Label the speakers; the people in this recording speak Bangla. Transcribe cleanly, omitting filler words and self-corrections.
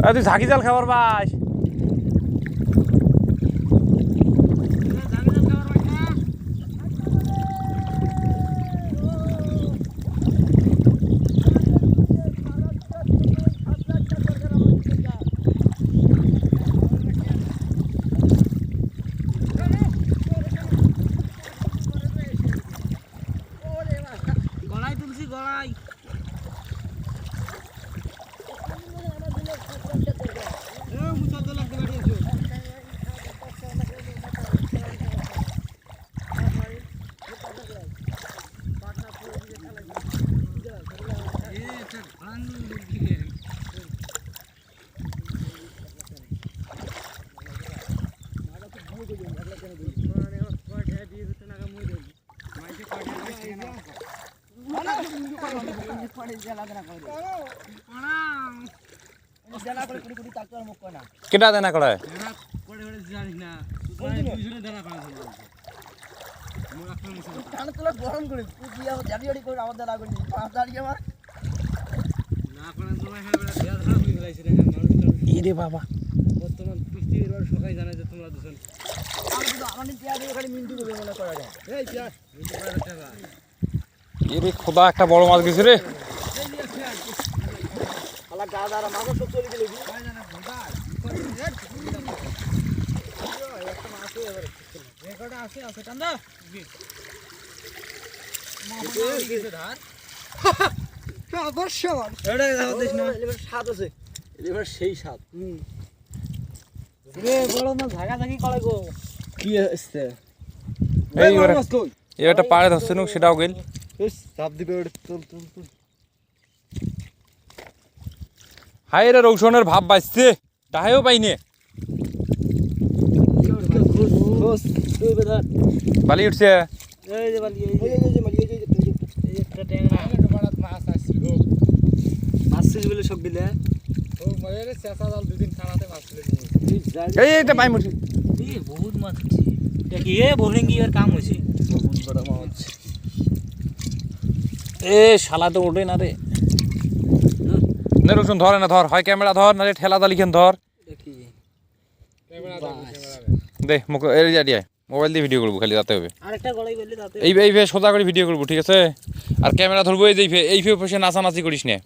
Speaker 1: তুই ঝাঁকি জাল খাবার পাস
Speaker 2: গলায় তুলছি গলায়
Speaker 1: কেটা দেনা করায়
Speaker 2: গরম করে আমাদের
Speaker 1: ইরে বাবা
Speaker 2: বর্তমান পৃথিবীর সবাই জানে যে তোমরা দুজন মিন্টু বলে মনে করা যায়
Speaker 1: ইরে খোদা একটা বড় মাছ গেছে রে
Speaker 2: এবার সেই স্বাদ বড় মাছ ঝাঁকাঝাঁকি করে গো কি আসছে
Speaker 1: এবারটা পাড়ে ধরছে নু সেটাও গেল
Speaker 2: চাপ দিবে
Speaker 1: হাই রে রৌশনের ভাব বাঁচছে তাহাইও পাইনে বালি উঠছে
Speaker 2: সব বিলে
Speaker 1: এইটা পাই মুঠি
Speaker 2: বহুত মাছ কি এ বোরিঙ্গি এর কাম হইছে বহুত বড় মাছ
Speaker 1: এ শালা তো ওঠে না রে না রৌশন ধরে না ধর হয় ক্যামেরা ধর নালে ঠেলা দালিখান ধর
Speaker 2: দেখি
Speaker 1: দে মুখ এই জাডিয়া মোবাইল দিয়ে ভিডিও করবো খালি যাতে হবে
Speaker 2: আরেকটা গলাই বললে তাতে
Speaker 1: এই সোজা করে ভিডিও করবো ঠিক আছে আর ক্যামেরা ধরবো এই যে এই ফে নাচানাচি করিস না